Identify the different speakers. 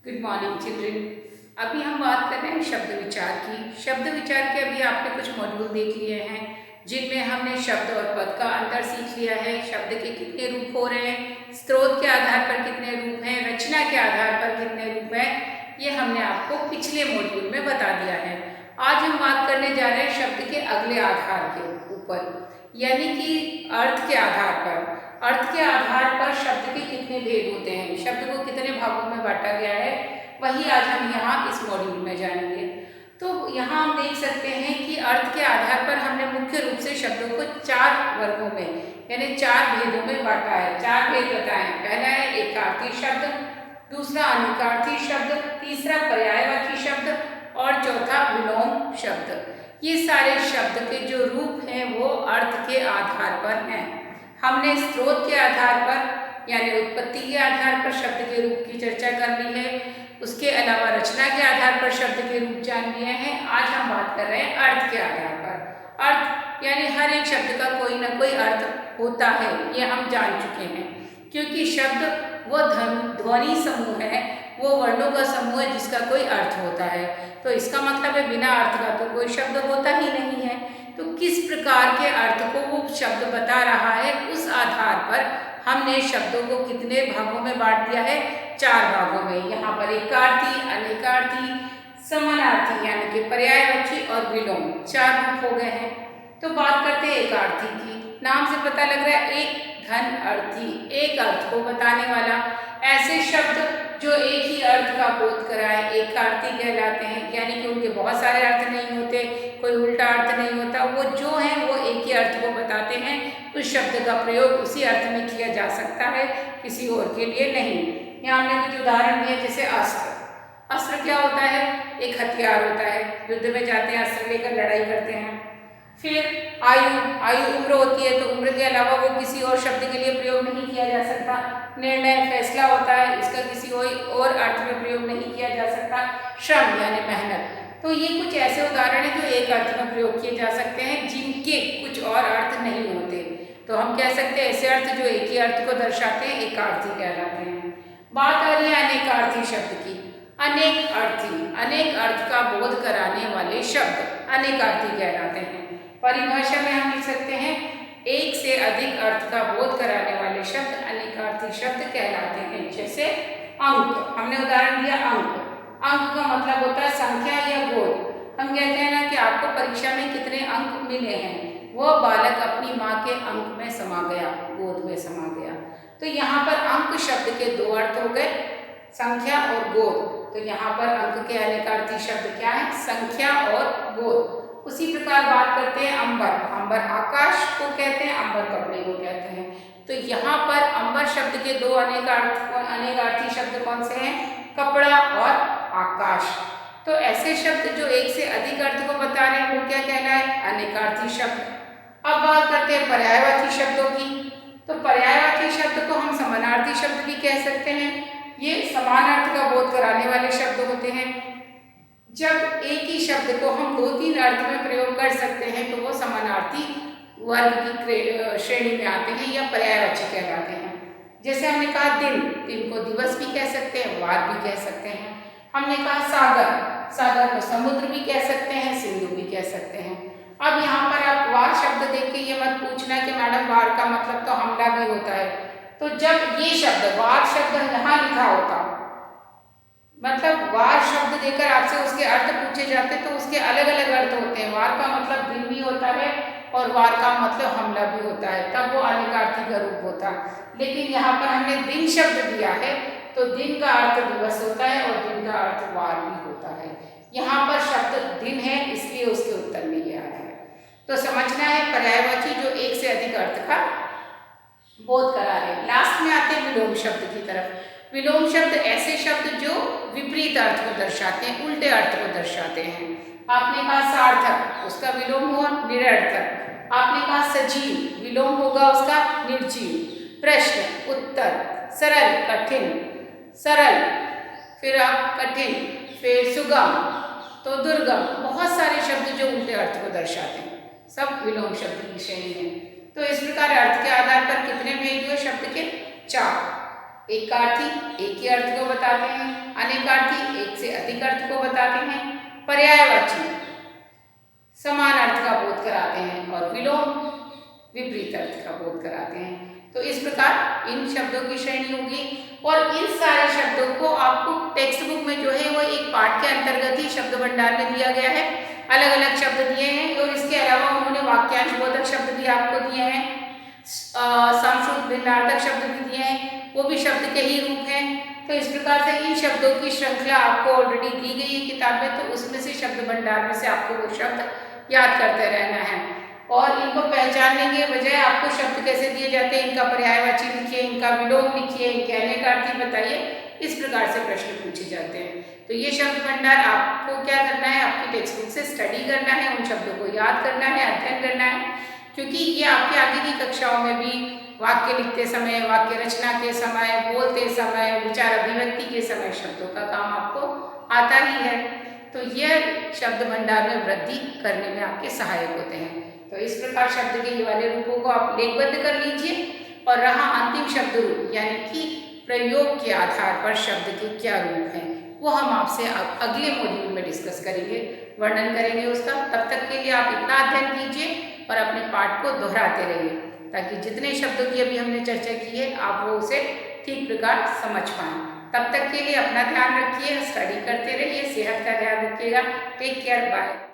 Speaker 1: Good morning children. अभी हम बात कर रहे हैं शब्द विचार की। शब्द विचार के अभी आपने कुछ मॉड्यूल देख लिए हैं जिनमें हमने शब्द और पद का अंतर सीख लिया है। शब्द के कितने रूप हो रहे हैं, स्रोत के आधार पर कितने रूप हैं, रचना के आधार पर कितने रूप हैं, ये हमने आपको पिछले मॉड्यूल में बता दिया है। आज हम बात करने जा रहे हैं शब्द के अगले आधार के ऊपर, यानी कि अर्थ के आधार पर। अर्थ के आधार पर शब्द के कितने भेद होते हैं, शब्द को कितने भागों में बांटा गया है, वही आज हम यहाँ इस मॉड्यूल में जानेंगे। तो यहाँ हम देख सकते हैं कि अर्थ के आधार पर हमने मुख्य रूप से शब्दों को 4 वर्गों में यानी 4 भेदों में बांटा है। 4 भेद बताए। पहला है एकार्थी शब्द, दूसरा अनेकार्थी शब्द, तीसरा पर्यायवाची शब्द और चौथा विलोम शब्द। ये सारे शब्द के जो रूप हैं वो अर्थ के आधार पर हैं। हमने स्रोत के आधार पर यानी उत्पत्ति के आधार पर शब्द के रूप की चर्चा कर ली है। उसके अलावा रचना के आधार पर शब्द के रूप जान लिए हैं। आज हम बात कर रहे हैं अर्थ के आधार पर। अर्थ यानी हर एक शब्द का कोई ना कोई अर्थ होता है, ये हम जान चुके हैं, क्योंकि शब्द वो ध्वनि समूह है, वो वर्णों का समूह है जिसका कोई अर्थ होता है। तो इसका मतलब है बिना अर्थ का तो कोई शब्द होता ही नहीं है। तो किस प्रकार के अर्थ को वो शब्द बता रहा है, उस आधार पर हमने शब्दों को कितने भागों में बांट दिया है, 4 भागों में। यहाँ पर एकार्थी, अनेकार्थी, समानार्थी यानी कि पर्यायवाची और विलोम 4 रूप हो गए हैं। तो बात करते हैं एकार्थी की। नाम से पता लग रहा है एक धन अर्थी, एक अर्थ को बताने वाला। ऐसे शब्द जो एक ही अर्थ का बोध कराए एकार्थी कहलाते हैं, यानी कि उनके बहुत सारे अर्थ नहीं होते, कोई उल्टा अर्थ नहीं होता, वो जो है वो एक ही अर्थ को बताते हैं। उस शब्द का प्रयोग उसी अर्थ में किया जा सकता है, किसी और के लिए नहीं। यहाँ हमने कुछ उदाहरण दिए, जैसे अस्त्र। अस्त्र क्या होता है? एक हथियार होता है, युद्ध में जाते हैं अस्त्र लेकर लड़ाई करते हैं। फिर आयु, आयु उम्र होती है, तो उम्र के अलावा वो किसी और शब्द के लिए प्रयोग नहीं किया जा सकता। निर्णय, फैसला होता है, इसका किसी और अर्थ में प्रयोग नहीं किया जा सकता। श्रम यानी मेहनत। तो ये कुछ ऐसे उदाहरण हैं जो एक अर्थ में प्रयोग किए जा सकते हैं, जिनके कुछ और अर्थ नहीं होते। तो हम कह सकते हैं ऐसे अर्थ जो एक ही अर्थ को दर्शाते हैं एकार्थी कहलाते हैं। बात आ रही है अनेकार्थी शब्द की। अनेक अर्थी, अनेक अर्थ का बोध कराने वाले शब्द अनेकार्थी कहलाते हैं। परिभाषा में हम लिख सकते हैं एक से अधिक अर्थ का बोध कराने वाले शब्द अनेकार्थी शब्द कहलाते हैं। जैसे अंक, हमने उदाहरण दिया अंक। अंक का मतलब होता है संख्या या गोद। हम कहते हैं ना कि आपको परीक्षा में कितने अंक मिले हैं, वो बालक अपनी माँ के अंक में समा गया, गोद में समा गया। तो यहाँ पर अंक शब्द के 2 अर्थ हो गए, संख्या और गोद। तो यहाँ पर अंक के अनेकार्थी शब्द क्या है? संख्या और गोद। उसी प्रकार बात करते हैं अंबर। अंबर आकाश को कहते हैं, अंबर कपड़े को कहते हैं। तो यहाँ पर अंबर शब्द के 2 अनेकार्थी शब्द कौन से हैं? कपड़ा और आकाश। तो ऐसे शब्द जो एक से अधिक अर्थ को बता रहे हैं वो क्या कहलाए? अनेकार्थी शब्द। अब बात करते हैं पर्यायवाची शब्दों की। तो पर्यायवाची शब्द को हम समानार्थी शब्द भी कह सकते हैं। ये समान अर्थ का बोध कराने वाले शब्द होते हैं। जब एक ही शब्द को हम 2-3 अर्थ में प्रयोग कर सकते हैं तो वो समानार्थी वर्ग की श्रेणी में आते हैं या पर्यायवाची कहलाते हैं। जैसे हमने कहा दिन, दिन को दिवस भी कह सकते हैं, वार भी कह सकते हैं। हमने कहा सागर, सागर को समुद्र भी कह सकते हैं, सिंधु भी कह सकते हैं। अब यहाँ पर आप वार शब्द देख के ये मत पूछना कि मैडम वार का मतलब तो हमला भी होता है। तो जब ये शब्द वार शब्द यहाँ लिखा होता, मतलब वार शब्द देकर आपसे उसके अर्थ पूछे जाते तो उसके अलग अलग अर्थ होते हैं। वार का मतलब दिन भी होता है और वार का मतलब हमला भी होता है, तब वो अनेकार्थी का रूप होता। लेकिन यहाँ पर हमने दिन शब्द दिया है तो दिन का अर्थ दिवस होता है और दिन का अर्थ वार भी होता है। यहाँ पर शब्द दिन है, इसलिए उसके उत्तर में ये आ रहा है। तो समझना है पर्यायवाची जो एक से अधिक अर्थ का बोध करा रहे। लास्ट में आते हैं विलोम शब्द की तरफ। विलोम शब्द ऐसे शब्द जो विपरीत अर्थ को दर्शाते हैं, उल्टे अर्थ को दर्शाते हैं। आपने कहा सार्थक, उसका विलोम हुआ निरर्थक। आपने कहा सजीव, विलोम होगा उसका निर्जीव। प्रश्न, उत्तर, सरल, कठिन, सरल, फिर आप कठिन, फिर सुगम, तो दुर्गम। बहुत सारे शब्द जो उल्टे अर्थ को दर्शाते हैं, सब विलोम शब्द की श्रेणी में। तो इस प्रकार अर्थ के आधार पर कितने भेद हुए शब्द के? 4। एकार्थी एक ही अर्थ को बताते हैं, अनेकार्थी एक से अधिक अर्थ को बताते हैं, पर्यायवाची समान अर्थ का बोध कराते हैं और विलोम विपरीत अर्थ का बोध कराते हैं। तो इस प्रकार इन शब्दों की श्रेणी होगी और इन सारे शब्दों को आपको टेक्स्ट बुक में जो है वो एक पाठ के अंतर्गत ही शब्द भंडार में दिया गया है। अलग अलग शब्द दिए हैं और इसके अलावा उन्होंने वाक्यांश बोधक शब्द भी आपको दिए हैं, समश्रुत भिन्नार्थक शब्द भी दिए हैं, वो भी शब्द के ही रूप हैं। तो इस प्रकार से इन शब्दों की श्रृंखला आपको ऑलरेडी दी गई है किताब में, तो उसमें से शब्द भंडार में से आपको वो शब्द याद करते रहना है और इनको पहचानने के बजाय आपको शब्द कैसे दिए जाते हैं, इनका पर्यायवाची लिखिए, इनका विलोम लिखिए, इनके अनेकार्थी बताइए, इस प्रकार से प्रश्न पूछे जाते हैं। तो ये शब्द भंडार आपको क्या करना है, आपकी टेक्स्ट बुक से स्टडी करना है, उन शब्दों को याद करना है, अध्ययन करना है, क्योंकि ये आपके आगे की कक्षाओं में भी वाक्य लिखते समय, वाक्य रचना के समय, बोलते समय, विचार अभिव्यक्ति के समय शब्दों का काम आपको आता ही है। तो यह शब्द भंडार में वृद्धि करने में आपके सहायक होते हैं। तो इस प्रकार शब्द के ये वाले रूपों को आप लेखबद्ध कर लीजिए और रहा अंतिम शब्द रूप यानी कि प्रयोग के आधार पर शब्द के क्या रूप हैं, वो हम आपसे अगले मॉड्यूल में डिस्कस करेंगे, वर्णन करेंगे उसका। तब तक के लिए आप इतना अध्ययन कीजिए और अपने पाठ को दोहराते रहिए ताकि जितने शब्दों की अभी हमने चर्चा की है आप वो उसे ठीक प्रकार समझ पाएं। तब तक के लिए अपना ध्यान रखिए, स्टडी करते रहिए, सेहत का ध्यान रखिएगा। Take care, bye.